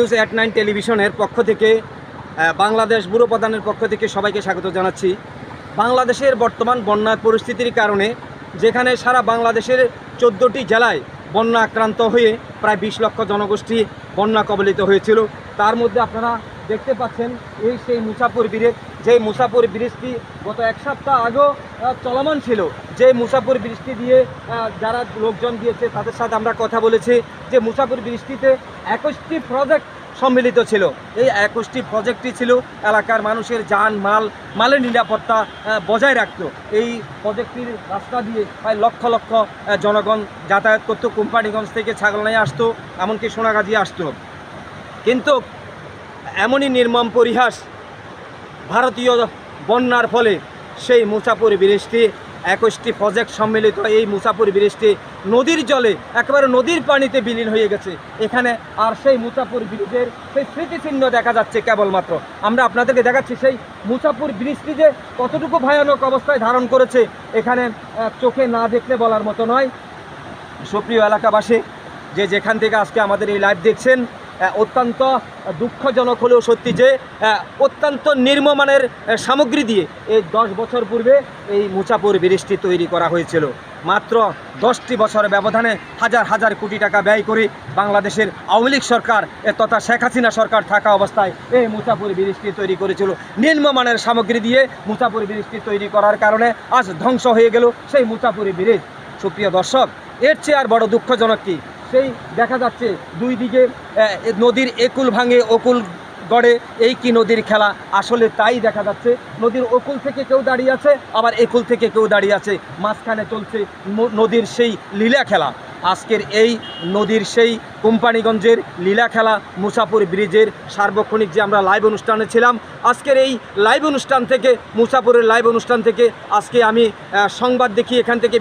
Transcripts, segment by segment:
News 89 টেলিভিশনের পক্ষ থেকে বাংলাদেশ ব্যুরো প্রধানের পক্ষ থেকে সবাইকে স্বাগত জানাচ্ছি। বাংলাদেশের বর্তমান বন্যার পরিস্থিতির কারণে যেখানে সারা বাংলাদেশের 14টি জেলায় বন্যা আক্রান্ত হয়ে প্রায় 20 লক্ষ জনগোষ্ঠী বন্যা কবলিত হয়েছিল, তার মধ্যে আপনারা দেখতে পাচ্ছেন এই সেই মুসাপুর ব্রিজ, যেই মুসাপুর ব্রিজটি গত এক সপ্তাহ আগেও চলমান ছিল। যে মুসাপুর ব্রিজটি দিয়ে যারা লোকজন গিয়েছে তাদের সাথে আমরা কথা বলেছি যে মুসাপুর ব্রিজটিতে 21টি প্রজেক্ট সম্মিলিত ছিল। এই 21টি প্রজেক্টটি ছিল এলাকার মানুষের মালের নিরাপত্তা বজায় রাখত। এই প্রজেক্টটির রাস্তা দিয়ে প্রায় লক্ষ লক্ষ জনগণ যাতায়াত করত, কোম্পানিগঞ্জ থেকে ছাগলনাইয়া আসতো, এমনকি সোনাগাজী আসতো। কিন্তু এমনই নির্মম পরিহাস, ভারতীয় বন্যার ফলে সেই মুসাপুর ব্রিজটি 21টি প্রজেক্ট সম্মিলিত এই মুসাপুর ব্রিজটি নদীর জলে একেবারে নদীর পানিতে বিলীন হয়ে গেছে। এখানে আর সেই মুসাপুর ব্রিজের সেই স্মৃতিচিহ্ন দেখা যাচ্ছে কেবলমাত্র। আমরা আপনাদেরকে দেখাচ্ছি সেই মুসাপুর ব্রিজটি যে কতটুকু ভয়ানক অবস্থায় ধারণ করেছে, এখানে চোখে না দেখলে বলার মতো নয়। সুপ্রিয় এলাকাবাসী, যে যেখান থেকে আজকে আমাদের এই লাইভ দেখছেন, অত্যন্ত দুঃখজনক হলেও সত্যি যে অত্যন্ত নিম্নমানের সামগ্রী দিয়ে এই 10 বছর পূর্বে এই মুসাপুর ব্রিজটি তৈরি করা হয়েছিল। মাত্র 10টি বছরের ব্যবধানে হাজার হাজার কোটি টাকা ব্যয় করে বাংলাদেশের আওয়ামী লীগ সরকার তথা শেখ হাসিনা সরকার থাকা অবস্থায় এই মুসাপুর ব্রিজটি তৈরি করেছিল। নিম্নমানের সামগ্রী দিয়ে মুসাপুর ব্রিজটি তৈরি করার কারণে আজ ধ্বংস হয়ে গেল সেই মুসাপুর ব্রিজ। সুপ্রিয় দর্শক, এর চেয়ে আর বড় দুঃখজনক কি, সেই দেখা যাচ্ছে দুই দিকে নদীর একুল ভাঙে অকুল গড়ে, এই কি নদীর খেলা? আসলে তাই দেখা যাচ্ছে। নদীর অকুল থেকে কেউ দাঁড়িয়ে আছে, আবার একুল থেকে কেউ দাঁড়িয়ে আছে, মাঝখানে চলছে নদীর সেই লীলা খেলা। আজকের এই নদীর সেই কোম্পানিগঞ্জের লীলা খেলা মুসাপুর ব্রিজের সার্বক্ষণিক যে আমরা লাইভ অনুষ্ঠানে ছিলাম, আজকের এই লাইভ অনুষ্ঠান থেকে, মুসাপুরের লাইভ অনুষ্ঠান থেকে আজকে আমি সংবাদ দেখি এখান থেকে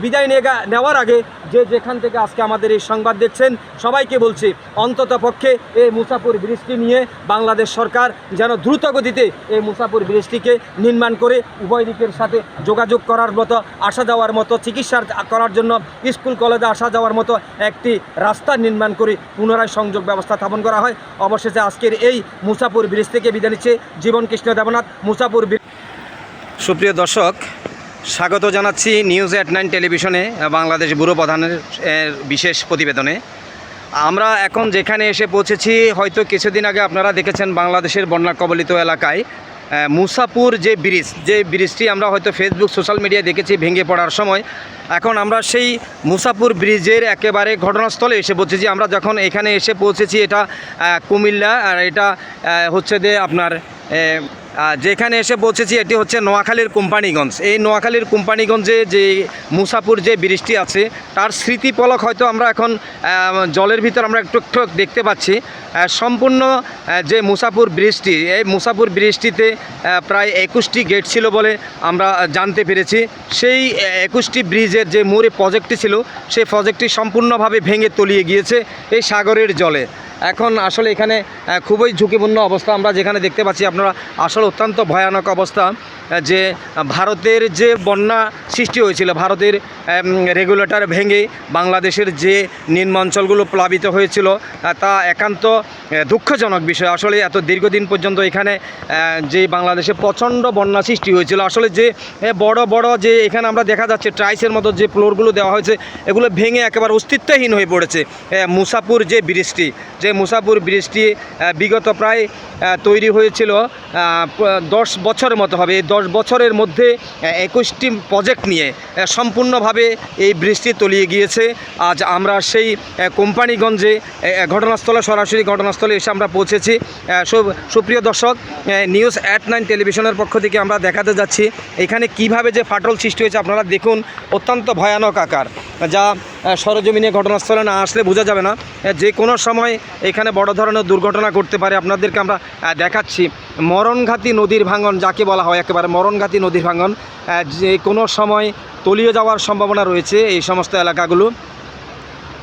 বিদায় নেওয়ার আগে যে যেখান থেকে আজকে আমাদের এই সংবাদ দেখছেন সবাইকে বলছি, অন্তত পক্ষে এই মুসাপুর ব্রিজটি নিয়ে বাংলাদেশ সরকার যেন দ্রুত গতিতে এই মুসাপুর ব্রিজটিকে নির্মাণ করে উভয় দিকের সাথে যোগাযোগ করার মতো, আসা যাওয়ার মতো, চিকিৎসা করার জন্য স্কুল কলেজে আসা যাওয়ার মতো একটি রাস্তা নির্মাণ করে পুনরায় সংযোগ ব্যবস্থা স্থাপন করা হয়। অবশেষে আজকের এই মুসাপুর ব্রিজ থেকে বিদায় নিচ্ছে জীবন কৃষ্ণ দেবনাথ, মুসাপুর ব্রিজ। সুপ্রিয় দর্শক, স্বাগত জানাচ্ছি নিউজ 89 টেলিভিশনে বাংলাদেশ ব্যুরো প্রধানের বিশেষ প্রতিবেদনে। আমরা এখন যেখানে এসে পৌঁছেছি, হয়তো কিছুদিন আগে আপনারা দেখেছেন বাংলাদেশের বন্যা কবলিত এলাকায় মুসাপুর যে ব্রিজটি আমরা হয়তো ফেসবুক সোশ্যাল মিডিয়ায় দেখেছি ভেঙে পড়ার সময়। এখন আমরা সেই মুসাপুর ব্রিজের একেবারে ঘটনাস্থলে এসে পৌঁছেছি। আমরা যখন এখানে এসে পৌঁছেছি, এটা কুমিল্লা, আর এটা হচ্ছে যে আপনার যেখানে এসে পৌঁছেছি এটি হচ্ছে নোয়াখালীর কোম্পানিগঞ্জ। এই নোয়াখালীর কোম্পানিগঞ্জে যে মুসাপুর যে ব্রিজটি আছে তার স্মৃতিপলক হয়তো আমরা এখন জলের ভিতর আমরা একটু একটু দেখতে পাচ্ছি। সম্পূর্ণ যে মুসাপুর ব্রিজটি, এই মুসাপুর ব্রিজটিতে প্রায় 21টি গেট ছিল বলে আমরা জানতে পেরেছি। সেই 21টি ব্রিজের যে মূল প্রজেক্টটি ছিল, সেই প্রজেক্টটি সম্পূর্ণভাবে ভেঙে তলিয়ে গিয়েছে এই সাগরের জলে। এখন আসলে এখানে খুবই ঝুঁকিপূর্ণ অবস্থা আমরা যেখানে দেখতে পাচ্ছি। আপনারা আসলে অত্যন্ত ভয়ানক অবস্থা, যে ভারতের যে বন্যা সৃষ্টি হয়েছিল, ভারতের রেগুলেটর ভেঙে বাংলাদেশের যে নিম্ন অঞ্চলগুলো প্লাবিত হয়েছিল, তা একান্ত দুঃখজনক বিষয়। আসলে এত দীর্ঘদিন পর্যন্ত এখানে যে বাংলাদেশে প্রচণ্ড বন্যা সৃষ্টি হয়েছিল, আসলে যে বড় বড় যে এখানে আমরা দেখা যাচ্ছে ট্রাইসের মতো যে ফ্লোরগুলো দেওয়া হয়েছে, এগুলো ভেঙে একেবারে অস্তিত্বহীন হয়ে পড়েছে। মুসাপুর যে মুসাপুর ব্রিজটি বিগত প্রায় তৈরি হয়েছিল 10 বছরের মতো হবে। এই 10 বছরের মধ্যে 21টি প্রজেক্ট নিয়ে সম্পূর্ণভাবে এই ব্রিজটি তলিয়ে গিয়েছে। আজ আমরা সেই কোম্পানিগঞ্জে সরাসরি ঘটনাস্থলে এসে আমরা পৌঁছেছি। সুপ্রিয় দর্শক, নিউজ 89 টেলিভিশনের পক্ষ থেকে আমরা দেখাতে যাচ্ছি এখানে কিভাবে যে ফাটল সৃষ্টি হয়েছে। আপনারা দেখুন, অত্যন্ত ভয়ানক আকার, যা সরজমিনে ঘটনাস্থলে না আসলে বোঝা যাবে না। যে কোনো সময় এখানে বড় ধরনের দুর্ঘটনা ঘটতে পারে। আপনাদেরকে আমরা দেখাচ্ছি মরণঘাতী নদীর ভাঙন, যাকে বলা হয় একেবারে মরণঘাতী নদীর ভাঙন। যে কোনো সময় তলিয়ে যাওয়ার সম্ভাবনা রয়েছে এই সমস্ত এলাকাগুলো।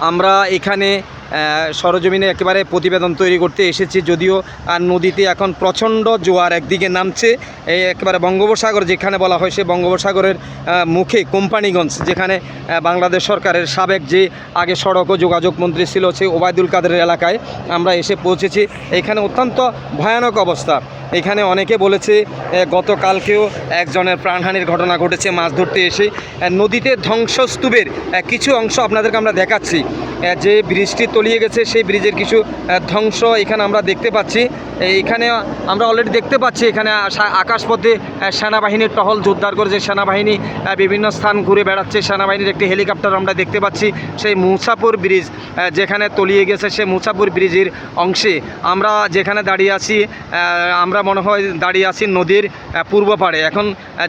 আমরা এখানে সরজমিনে একেবারে প্রতিবেদন তৈরি করতে এসেছি। যদিও নদীতে এখন প্রচণ্ড জোয়ার একদিকে নামছে, এই একেবারে বঙ্গোপসাগর যেখানে বলা হয়, সে বঙ্গোপসাগরের মুখে কোম্পানিগঞ্জ, যেখানে বাংলাদেশ সরকারের সাবেক যে আগে সড়ক ও যোগাযোগ মন্ত্রী ছিল, সেই ওবায়দুল কাদেরের এলাকায় আমরা এসে পৌঁছেছি। এখানে অত্যন্ত ভয়ানক অবস্থা। এখানে অনেকে বলেছে গতকালকেও একজনের প্রাণহানির ঘটনা ঘটেছে মাছ ধরতে এসে। নদীতে ধ্বংসস্তূপের কিছু অংশ আপনাদেরকে আমরা দেখাচ্ছি। যে ব্রিজটি তলিয়ে গেছে সেই ব্রিজের কিছু ধ্বংস এখানে আমরা দেখতে পাচ্ছি। এখানে আমরা অলরেডি দেখতে পাচ্ছি এখানে আকাশপথে সেনাবাহিনীর টহল জোরদার করেছে। সেনাবাহিনী বিভিন্ন স্থান ঘুরে বেড়াচ্ছে। সেনাবাহিনীর একটি হেলিকপ্টার আমরা দেখতে পাচ্ছি। সেই মুসাপুর ব্রিজ যেখানে তলিয়ে গেছে, সেই মুসাপুর ব্রিজের অংশে আমরা যেখানে দাঁড়িয়ে আছি, আমরা মনে হয় দাঁড়িয়ে আছি নদীর পূর্ব পাড়ে। এখন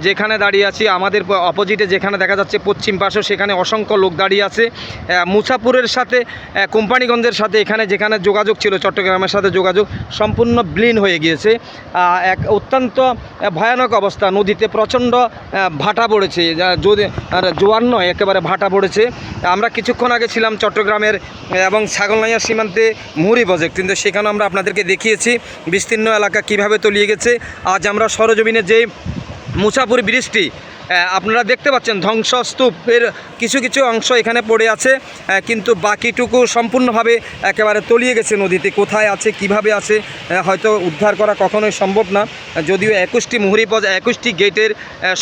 যেখানে দাঁড়িয়ে আছি আমাদের অপোজিটে যেখানে দেখা যাচ্ছে পশ্চিম পাশেও, সেখানে অসংখ্য লোক দাঁড়িয়ে আছে। মুসাপুরের সাথে কোম্পানিগঞ্জের সাথে এখানে যেখানে যোগাযোগ ছিল, চট্টগ্রামের সাথে যোগাযোগ সম্পূর্ণ বিলীন হয়ে গিয়েছে। এক অত্যন্ত ভয়ানক অবস্থা। নদীতে প্রচণ্ড ভাটা পড়েছে, যদি জোয়ার নয় একেবারে ভাটা পড়েছে। আমরা কিছুক্ষণ আগে ছিলাম চট্টগ্রামের এবং ছাগলনাইয়া সীমান্তে মুহুরী প্রজেক্ট, কিন্তু সেখানে আমরা আপনাদেরকে দেখিয়েছি বিস্তীর্ণ এলাকা কিভাবে তলিয়ে গেছে। আজ আমরা সরজমিনে যে মুসাপুর ব্রিজটি আপনারা দেখতে পাচ্ছেন, ধ্বংসস্তূপের কিছু কিছু অংশ এখানে পড়ে আছে, কিন্তু বাকিটুকু সম্পূর্ণভাবে একেবারে তলিয়ে গেছে নদীতে। কোথায় আছে, কিভাবে আছে, হয়তো উদ্ধার করা কখনোই সম্ভব না। যদিও 21টি মুহুরী 21টি গেটের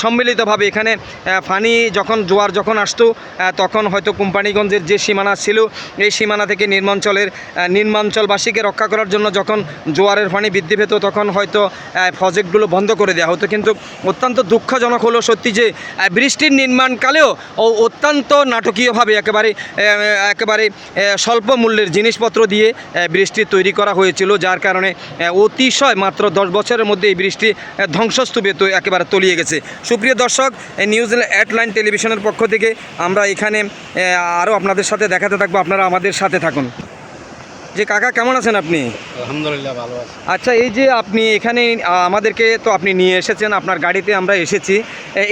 সম্মিলিতভাবে এখানে ফানি জোয়ার যখন আসতো, তখন হয়তো কোম্পানিগঞ্জের যে সীমানা ছিল, এই সীমানা থেকে নিম্নাঞ্চলবাসীকে রক্ষা করার জন্য যখন জোয়ারের পানি বৃদ্ধি পেত, তখন হয়তো প্রজেক্টগুলো বন্ধ করে দেওয়া হতো। কিন্তু অত্যন্ত দুঃখজনক হলো সত্যি যে বৃষ্টির নির্মাণকালেও অত্যন্ত নাটকীয়ভাবে একেবারে স্বল্প মূল্যের জিনিসপত্র দিয়ে বৃষ্টি তৈরি করা হয়েছিল, যার কারণে অতিশয় মাত্র 10 বছরের মধ্যে এই বৃষ্টি ধ্বংসস্তূপে একেবারে তলিয়ে গেছে। সুপ্রিয় দর্শক, নিউজ হেডলাইন টেলিভিশনের পক্ষ থেকে আমরা এখানে আরও আপনাদের সাথে দেখাতে থাকবো, আপনারা আমাদের সাথে থাকুন। যে কাকা কেমন আছেন আপনি? আলহামদুলিল্লাহ ভালো আছি। আচ্ছা, এই যে আপনি এখানে আমাদেরকে তো আপনি নিয়ে এসেছেন, আপনার গাড়িতে আমরা এসেছি,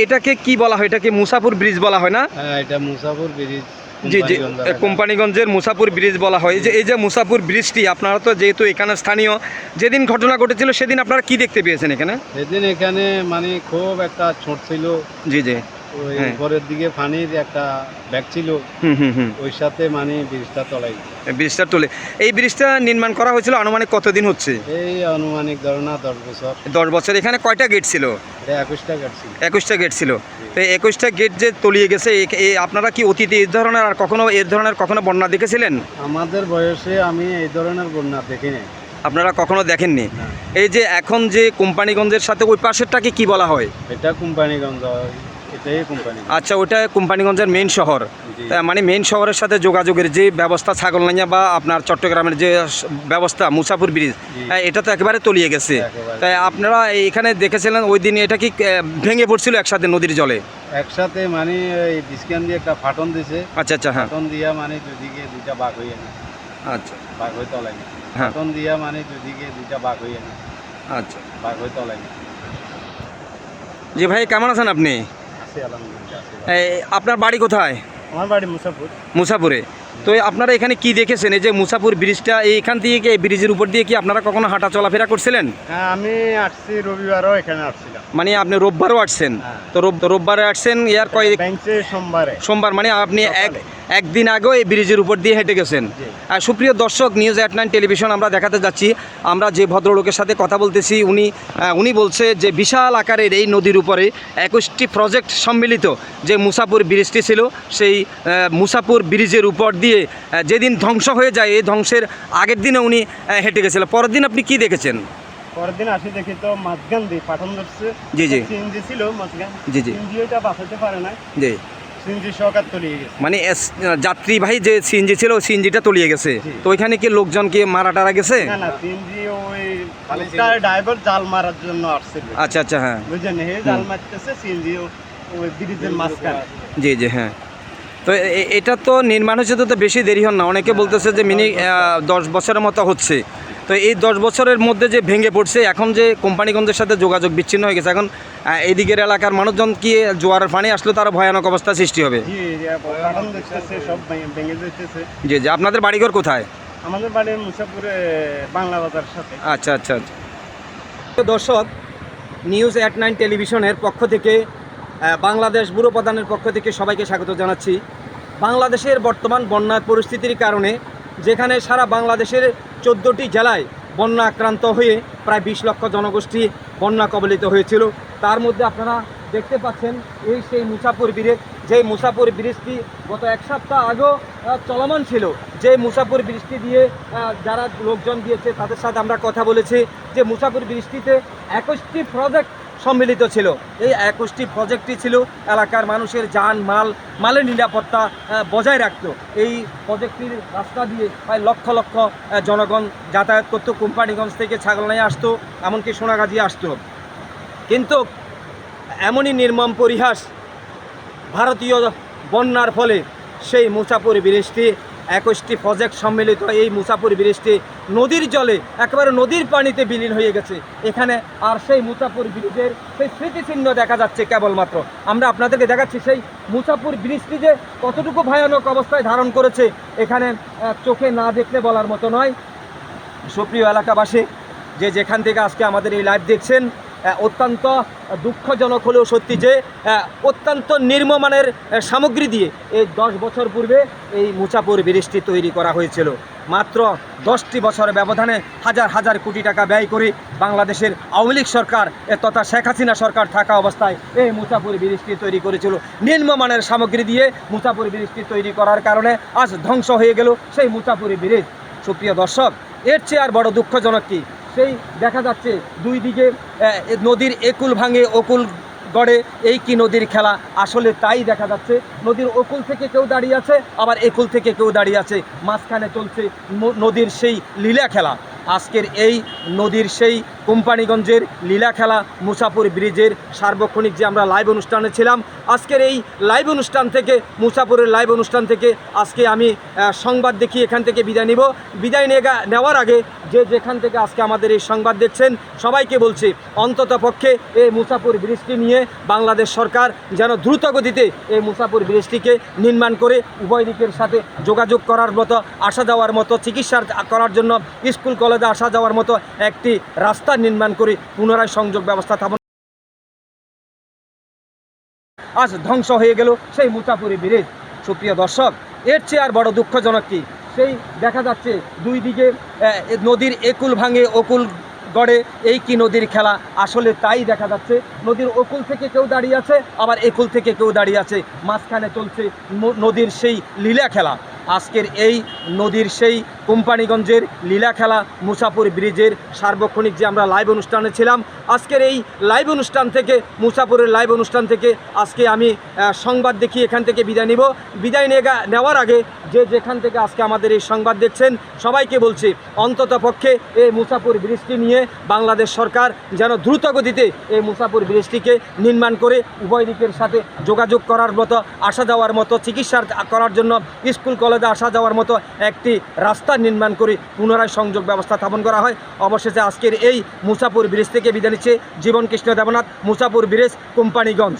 এটাকে কি বলা হয়? এটাকে মুসাপুর ব্রিজ বলা হয় না? হ্যাঁ, এটা মুসাপুর ব্রিজ। জি জি, কোম্পানিগঞ্জের মুসাপুর ব্রিজ বলা হয়। এই যে মুসাপুর ব্রিজটি, আপনারা তো যেহেতু এখানে স্থানীয়, যেদিন ঘটনা ঘটেছিল সেদিন আপনারা কি দেখতে পেয়েছেন এখানে? সেদিন এখানে মানে খুব একটা ছোট ছিল। জি জি, ওই উপরের দিকে পানির একটা ব্যাগ ছিল, ওই সাথে মানে ব্রিজটা তোলে। এই ব্রিজটা নির্মাণ করা হয়েছিল আনুমানিক কতদিন হচ্ছে? এই আনুমানিক ধারণা 10 বছর। 10 বছর। এখানে কয়টা গেট ছিল? 21টা গেট ছিল। 21টা গেট ছিল। তো 21টা গেট যে তলিয়ে গেছে, আপনারা কি অতীতে এর ধরনের কখনো বন্যা দেখেছিলেন? আমাদের বয়সে আমি এই ধরনের বন্যা দেখি নাই। আপনারা কখনো দেখেননি? এই যে এখন যে কোম্পানিগঞ্জের সাথে ওই পাশেরটাকে কি বলা হয়? এটা কোম্পানিগঞ্জ। আচ্ছা, ওটা কোম্পানিগঞ্জের মেইন শহর, মানে মেইন শহরের সাথে যোগাযোগের যে ব্যবস্থা, ছাগলনাইয়া বা আপনার চট্টগ্রামের যে ব্যবস্থা মুসাপুর ব্রিজ, এটা তো একেবারে তলিয়ে গেছে। তাই আপনারা এখানে দেখেছিলেন ওই দিন, এটা কি ভেঙে পড়ছিল একসাথে নদীর জলে? একসাথে মানে এই ডিসকান দিয়ে একটা ফাটন দিছে। আচ্ছা আচ্ছা, হ্যাঁ, ফাটন দিয়া মানে দুদিকে দুইটা ভাগ হয়ে না। আচ্ছা, ভাগ হয়ে তলায় না। হ্যাঁ, ফাটন দিয়া মানে দুদিকে দুইটা ভাগ হয়ে না। আচ্ছা, ভাগ হয়ে তলায় না। জি ভাই, কেমন আছেন আপনি? আপনার বাড়ি কোথায়? আমার বাড়ি মুসাপুর। মুসাপুরে। তো আপনারা এখানে কি দেখেছেন? এই যে মুসাপুর ব্রিজটা, এইখান থেকে এই ব্রিজের উপর দিয়ে কি আপনারা কখনো হাঁটা চলাফেরা করছিলেন? হ্যাঁ, আমি আসছি রবিবারও এখানে আসছিলাম। মানে আপনি রোববারও আসছেন? তো রোববারে আসছেন, ইয়ার সোমবার, মানে আপনি একদিন আগেও এই ব্রিজের উপর দিয়ে হেঁটে গেছেন। সুপ্রিয় দর্শক, নিউজ হেডলাইন টেলিভিশন আমরা দেখাতে যাচ্ছি, আমরা যে ভদ্রলোকের সাথে কথা বলতেছি, উনি বলছে যে বিশাল আকারের এই নদীর উপরে 21টি প্রজেক্ট সম্মিলিত যে মুসাপুর ব্রিজটি ছিল, সেই মুসাপুর ব্রিজের উপর দিয়ে যেদিন ধ্বংস হয়ে যায়, এই ধ্বংসের আগের দিনে উনি হেঁটে গেছিলেন। পরের দিন আপনি কি দেখেছেন? পরের দিন আসি দেখি তো মাঝখান দিয়ে পাঠন ধরছে। জি জি, সিএনজি ছিল মাঝখান। জি জি, সিএনজিটা বাঁচাতে পারে না। জি, সিএনজি সহকার তলিয়ে গেছে। মানে যাত্রীবাহী যে সিএনজি ছিল, সিএনজিটা তলিয়ে গেছে। তো ওইখানে কি লোকজন কি টারা গেছে? না না, সিএনজি ওই ড্রাইভার জাল মারার জন্য আসছিল। আচ্ছা আচ্ছা, হ্যাঁ, বুঝলেন, হে জাল মারতেছে সিএনজি ওই ব্রিজের মাঝখানে। জি জি, হ্যাঁ। তো এটা তো নির্মাণ হচ্ছে তো বেশি দেরি হন না, অনেকে বলতেছে যে 10 বছরের মতো হচ্ছে। তো এই 10 বছরের মধ্যে যে ভেঙে পড়ছে, এখন যে কোম্পানিগঞ্জের সাথে যোগাযোগ বিচ্ছিন্ন হয়ে গেছে, এখন এদিকের এলাকার মানুষজন কি জোয়ারের পানি আসলে তারা ভয়ানক অবস্থা সৃষ্টি হবে? জি, সব ভেঙে যেতেছে। জি জি, আপনাদের বাড়িঘর কোথায়? আমাদের বাড়ি মুসাপুরে বাংলা বাজার সাথে। আচ্ছা আচ্ছা আচ্ছা। দর্শক, নিউজ এট 9 টেলিভিশনের পক্ষ থেকে বাংলাদেশ ব্যুরো প্রধানের পক্ষ থেকে সবাইকে স্বাগত জানাচ্ছি। বাংলাদেশের বর্তমান বন্যার পরিস্থিতির কারণে যেখানে সারা বাংলাদেশের 14টি জেলায় বন্যা আক্রান্ত হয়ে প্রায় 20 লক্ষ জনগোষ্ঠী বন্যা কবলিত হয়েছিল, তার মধ্যে আপনারা দেখতে পাচ্ছেন এই সেই মুসাপুর ব্রিজ, যে মুসাপুর ব্রিজটি গত এক সপ্তাহ আগেও চলমান ছিল। যে মুসাপুর ব্রিজটি দিয়ে যারা লোকজন দিয়েছে তাদের সাথে আমরা কথা বলেছি যে মুসাপুর ব্রিজটিতে 21টি প্রজেক্ট সম্মিলিত ছিল। এই 21টি প্রজেক্টটি ছিল এলাকার মানুষের মালের নিরাপত্তা বজায় রাখত। এই প্রজেক্টটির রাস্তা দিয়ে প্রায় লক্ষ লক্ষ জনগণ যাতায়াত করতো, কোম্পানিগঞ্জ থেকে ছাগলনাই আসতো, এমনকি সোনাগাজী আসতো। কিন্তু এমনই নির্মম পরিহাস, ভারতীয় বন্যার ফলে সেই মুসাপুর ব্রিজটি 21টি প্রজেক্ট সম্মিলিত এই মুসাপুর ব্রিজটি নদীর জলে একেবারে নদীর পানিতে বিলীন হয়ে গেছে। এখানে আর সেই মুসাপুর ব্রিজের সেই স্মৃতিচিহ্ন দেখা যাচ্ছে কেবলমাত্র। আমরা আপনাদেরকে দেখাচ্ছি সেই মুসাপুর ব্রিজটি যে কতটুকু ভয়ানক অবস্থায় ধারণ করেছে, এখানে চোখে না দেখলে বলার মতো নয়। সুপ্রিয় এলাকাবাসী, যে যেখান থেকে আজকে আমাদের এই লাইভ দেখছেন, অত্যন্ত দুঃখজনক হলেও সত্যি যে অত্যন্ত নিম্নমানের সামগ্রী দিয়ে এই 10 বছর পূর্বে এই মুসাপুর ব্রিজটি তৈরি করা হয়েছিল। মাত্র 10টি বছরের ব্যবধানে হাজার হাজার কোটি টাকা ব্যয় করে বাংলাদেশের আওয়ামী লীগ সরকার তথা শেখ হাসিনা সরকার থাকা অবস্থায় এই মুসাপুর ব্রিজটি তৈরি করেছিল। নিম্নমানের সামগ্রী দিয়ে মুসাপুর ব্রিজটি তৈরি করার কারণে আজ ধ্বংস হয়ে গেল সেই মুসাপুর ব্রিজ। সুপ্রিয় দর্শক, এর চেয়ে আর বড় দুঃখজনক কি, সেই দেখা যাচ্ছে দুই দিকে নদীর একুল ভাঙে অকুল গড়ে, এই কি নদীর খেলা। আসলে তাই দেখা যাচ্ছে, নদীর অকুল থেকে কেউ দাঁড়িয়ে আছে, আবার একুল থেকে কেউ দাঁড়িয়ে আছে, মাঝখানে চলছে নদীর সেই লীলা খেলা। আজকের এই নদীর সেই কোম্পানিগঞ্জের লীলা খেলা মুসাপুর ব্রিজের সার্বক্ষণিক যে আমরা লাইভ অনুষ্ঠানে ছিলাম, আজকের এই লাইভ অনুষ্ঠান থেকে, মুসাপুরের লাইভ অনুষ্ঠান থেকে আজকে আমি সংবাদ দেখি এখান থেকে বিদায় নিব। বিদায় নেওয়ার আগে যে যেখান থেকে আজকে আমাদের এই সংবাদ দেখছেন সবাইকে বলছি, অন্তত পক্ষে এই মুসাপুর ব্রিজটি নিয়ে বাংলাদেশ সরকার যেন দ্রুত গতিতে এই মুসাপুর ব্রিজটিকে নির্মাণ করে উভয় দিকের সাথে যোগাযোগ করার মতো, আসা যাওয়ার মতো, চিকিৎসা করার জন্য স্কুল কলেজে আসা যাওয়ার মতো একটি রাস্তা নির্মাণ করে পুনরায় সংযোগ ব্যবস্থা স্থাপন। আজ ধ্বংস হয়ে গেল সেই মুসাপুর ব্রিজ। সুপ্রিয় দর্শক, এর চেয়ে আর বড় দুঃখজনক কি, সেই দেখা যাচ্ছে দুই দিকে নদীর একুল ভাঙে অকুল গড়ে, এই কি নদীর খেলা। আসলে তাই দেখা যাচ্ছে, নদীর অকুল থেকে কেউ দাঁড়িয়ে আছে, আবার একুল থেকে কেউ দাঁড়িয়ে আছে, মাঝখানে চলছে নদীর সেই লীলা খেলা। আজকের এই নদীর সেই কোম্পানিগঞ্জের লীলা খেলা মুসাপুর ব্রিজের সার্বক্ষণিক যে আমরা লাইভ অনুষ্ঠানে ছিলাম, আজকের এই লাইভ অনুষ্ঠান থেকে, মুসাপুরের লাইভ অনুষ্ঠান থেকে আজকে আমি সংবাদ দেখি এখান থেকে বিদায় নিব। বিদায় নেওয়ার আগে যে যেখান থেকে আজকে আমাদের এই সংবাদ দেখছেন সবাইকে বলছি, অন্তত পক্ষে এই মুসাপুর ব্রিজটি নিয়ে বাংলাদেশ সরকার যেন দ্রুত গতিতে এই মুসাপুর ব্রিজটিকে নির্মাণ করে উভয় দিকের সাথে যোগাযোগ করার মতো, আসা যাওয়ার মতো, চিকিৎসা করার জন্য স্কুল কলেজে আসা যাওয়ার মতো একটি রাস্তা নির্মাণ করে পুনরায় সংযোগ ব্যবস্থা স্থাপন করা হয়। অবশেষে আজকের এই মুসাপুর ব্রিজ থেকে বিদায় নিচ্ছে জীবন কৃষ্ণ দেবনাথ, মুসাপুর ব্রিজ, কোম্পানিগঞ্জ।